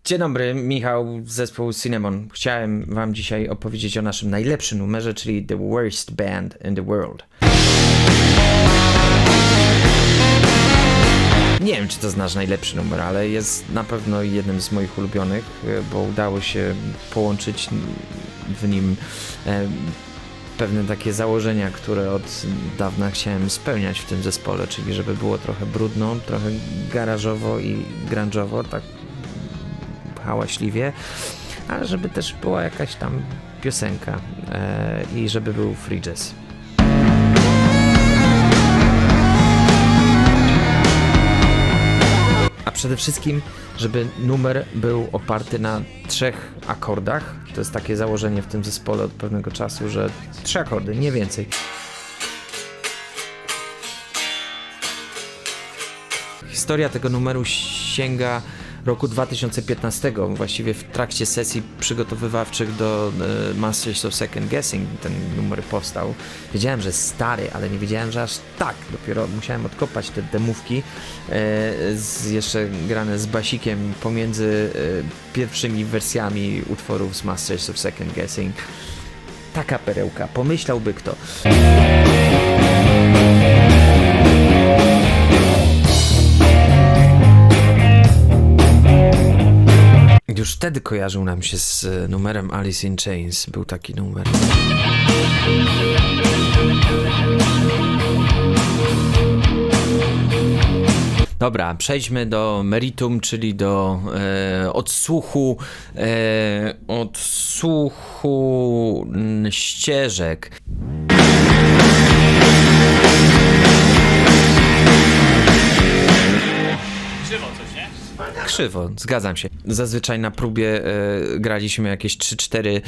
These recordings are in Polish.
Dzień dobry, Michał z zespołu Cinnamon. Chciałem wam dzisiaj opowiedzieć o naszym najlepszym numerze, czyli The Worst Band in the World. Nie wiem, czy to znasz najlepszy numer, ale jest na pewno jednym z moich ulubionych, bo udało się połączyć w nim pewne takie założenia, które od dawna chciałem spełniać w tym zespole, czyli żeby było trochę brudno, trochę garażowo i grunge'owo, tak hałaśliwie, ale żeby też była jakaś tam piosenka i żeby był free jazz. A przede wszystkim, żeby numer był oparty na 3 akordach. To jest takie założenie w tym zespole od pewnego czasu, że 3 akordy, nie więcej. Historia tego numeru sięga roku 2015, właściwie w trakcie sesji przygotowywawczych do Masters of Second Guessing ten numer powstał. Wiedziałem, że jest stary, ale nie wiedziałem, że aż tak. Dopiero musiałem odkopać te demówki, jeszcze grane z basikiem pomiędzy pierwszymi wersjami utworów z Masters of Second Guessing. Taka perełka, pomyślałby kto. Już wtedy kojarzył nam się z numerem Alice in Chains. Był taki numer. Dobra, przejdźmy do meritum, czyli do odsłuchu ścieżek. Krzywo, zgadzam się. Zazwyczaj na próbie graliśmy jakieś 3-4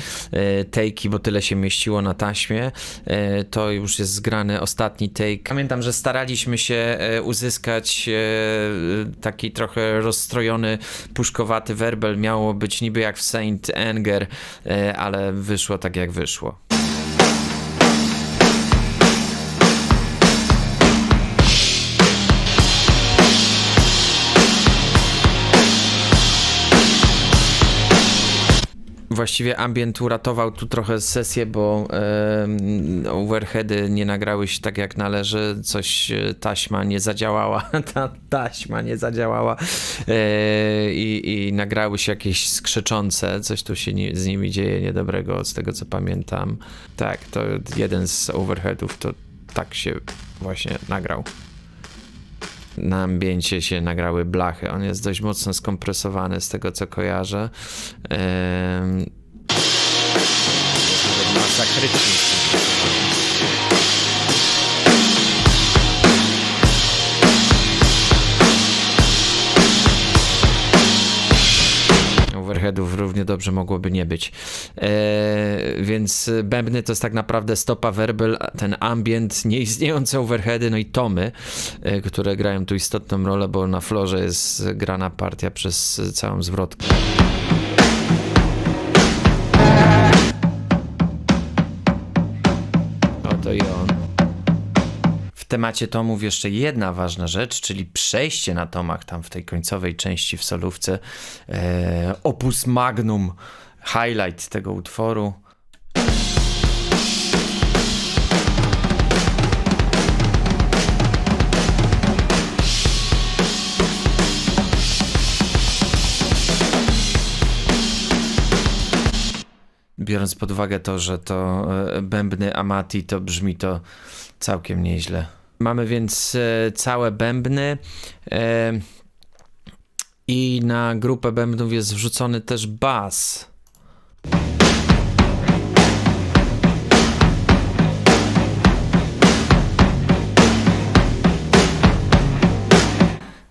take'i, bo tyle się mieściło na taśmie. To już jest zgrany ostatni take. Pamiętam, że staraliśmy się uzyskać taki trochę rozstrojony, puszkowaty werbel. Miało być niby jak w Saint Anger, ale wyszło tak jak wyszło. Właściwie ambient uratował tu trochę sesję, bo overheady nie nagrały się tak jak należy, taśma nie zadziałała, taśma nie zadziałała i nagrały się jakieś skrzeczące, coś tu się z nimi dzieje niedobrego, z tego co pamiętam. Tak, to jeden z overheadów to tak się właśnie nagrał. Na ambiencie się nagrały blachy. On jest dość mocno skompresowany z tego co kojarzę. Masakrycznie. Overheadów równie dobrze mogłoby nie być. Więc bębny to jest tak naprawdę stopa werbel, ten ambient, nieistniejące overheady, no i tomy, które grają tu istotną rolę, bo na florze jest grana partia przez całą zwrotkę. Oto i on. W temacie tomów jeszcze jedna ważna rzecz, czyli przejście na tomach tam w tej końcowej części w solówce. Opus magnum, highlight tego utworu. Biorąc pod uwagę to, że to bębny Amati, to brzmi to całkiem nieźle. Mamy więc całe bębny i na grupę bębnów jest wrzucony też bas.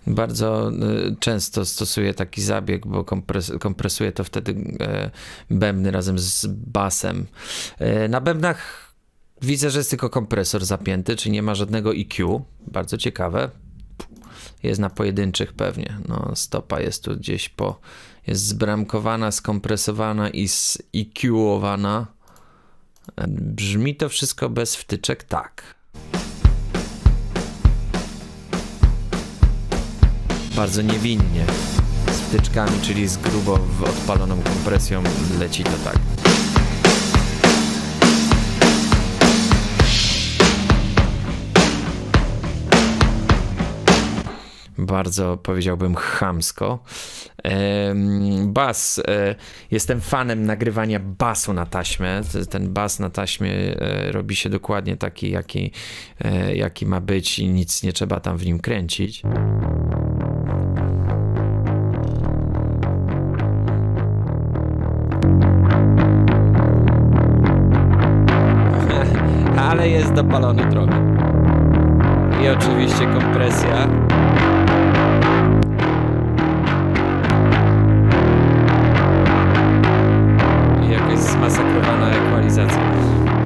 Bardzo często stosuję taki zabieg, bo kompresuję to wtedy bębny razem z basem. Na bębnach widzę, że jest tylko kompresor zapięty, czyli nie ma żadnego EQ. Bardzo ciekawe. Jest na pojedynczych pewnie. No, stopa jest tu gdzieś jest zbramkowana, skompresowana i z-EQ-owana. Brzmi to wszystko bez wtyczek tak. Bardzo niewinnie. wtyczkami, czyli z grubo odpaloną kompresją leci to tak. Bardzo, powiedziałbym, chamsko. Bas. Jestem fanem nagrywania basu na taśmę. Ten bas na taśmie robi się dokładnie taki, jaki ma być i nic nie trzeba tam w nim kręcić. Ale jest dopalony trochę. I oczywiście kompresja. Zmasakrowana ekwalizacja.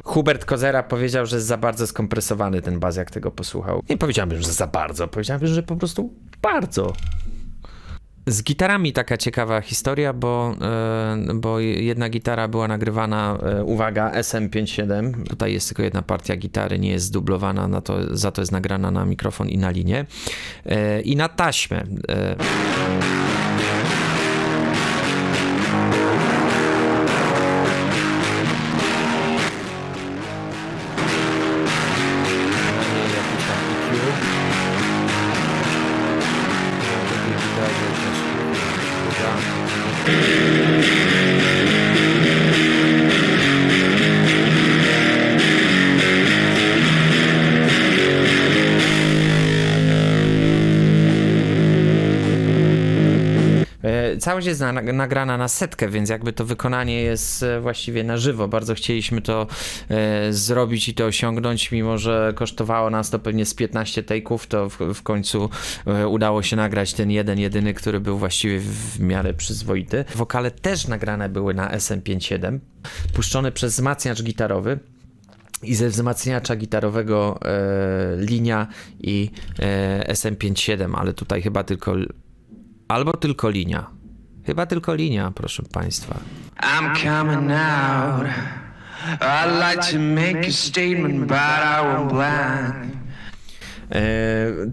Hubert Kozera powiedział, że jest za bardzo skompresowany ten bas, jak tego posłuchał. Nie powiedziałbym, że za bardzo, powiedziałbym, że po prostu bardzo. Z gitarami taka ciekawa historia, bo jedna gitara była nagrywana, uwaga, SM57. Tutaj jest tylko jedna partia gitary, nie jest zdublowana, za to jest nagrana na mikrofon i na linię. I na taśmę. Całość jest nagrana na setkę, więc jakby to wykonanie jest właściwie na żywo. Bardzo chcieliśmy to zrobić i to osiągnąć, mimo że kosztowało nas to pewnie z 15 take'ów, to w końcu udało się nagrać ten jedyny, który był właściwie w miarę przyzwoity. Wokale też nagrane były na SM57, puszczone przez wzmacniacz gitarowy. I ze wzmacniacza gitarowego linia i SM57, ale tutaj chyba tylko linia. Chyba tylko linia, proszę państwa. I'm coming out. I'd like to make a statement about our blind.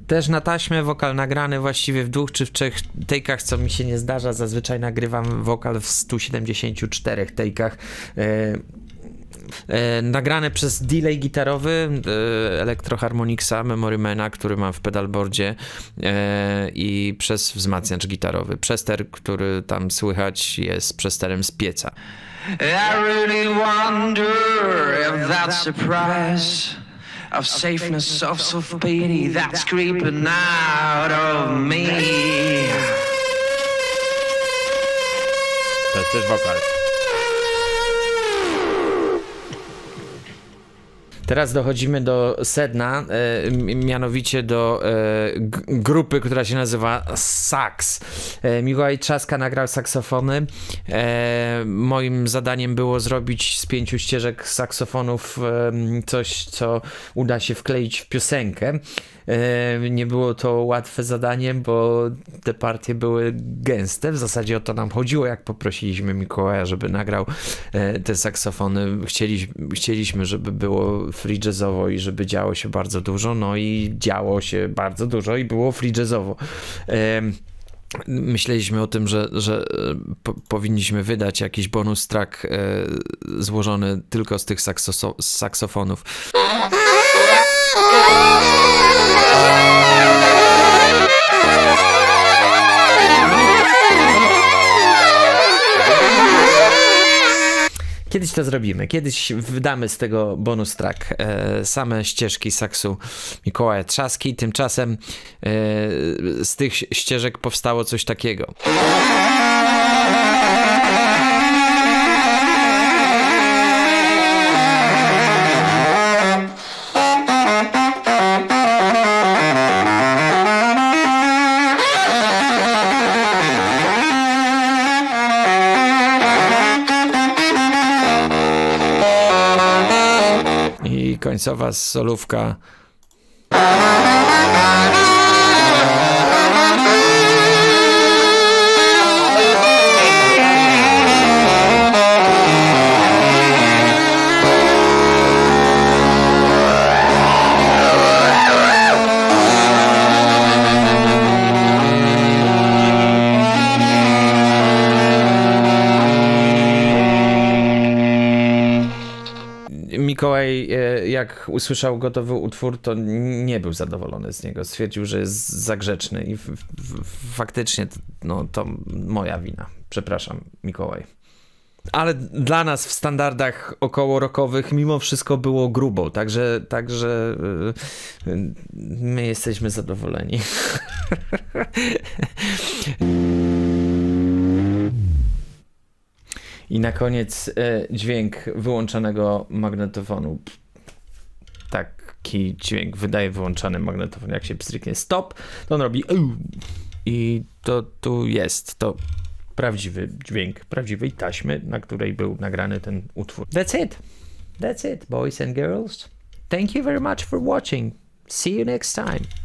Też na taśmę wokal nagrany właściwie w 2 czy w 3 take'ach, co mi się nie zdarza. Zazwyczaj nagrywam wokal w 174 take'ach. Nagrane przez delay gitarowy Electro-Harmonicsa Memorymana, który mam w pedalboardzie, i przez wzmacniacz gitarowy. Przester, który tam słychać, jest przesterem z pieca. I really wonder if that's a price of safeness, of self-pity that's creeping out of me. To jest też wokal. Teraz dochodzimy do sedna, mianowicie do grupy, która się nazywa Sax. Mikołaj Trzaska nagrał saksofony. Moim zadaniem było zrobić z 5 ścieżek saksofonów coś, co uda się wkleić w piosenkę. Nie było to łatwe zadanie, bo te partie były gęste. W zasadzie o to nam chodziło, jak poprosiliśmy Mikołaja, żeby nagrał te saksofony. Chcieliśmy, żeby było free jazzowo i żeby działo się bardzo dużo. No i działo się bardzo dużo i było free jazzowo. Myśleliśmy o tym, że powinniśmy wydać jakiś bonus track złożony tylko z tych saksofonów. Kiedyś to zrobimy, kiedyś wydamy z tego bonus track, same ścieżki saksu Mikołaja Trzaski. Tymczasem z tych ścieżek powstało coś takiego. I końcowa solówka. Mikołaj, jak usłyszał gotowy utwór, to nie był zadowolony z niego. Stwierdził, że jest za grzeczny i faktycznie no, to moja wina. Przepraszam, Mikołaj. Ale dla nas w standardach około rockowych mimo wszystko było grubo, także my jesteśmy zadowoleni. I na koniec dźwięk wyłączonego magnetofonu. Taki dźwięk wydaje wyłączany magnetofon. Jak się pstryknie stop, to on robi i to tu jest to prawdziwy dźwięk prawdziwej taśmy, na której był nagrany ten utwór. That's it, boys and girls. Thank you very much for watching. See you next time.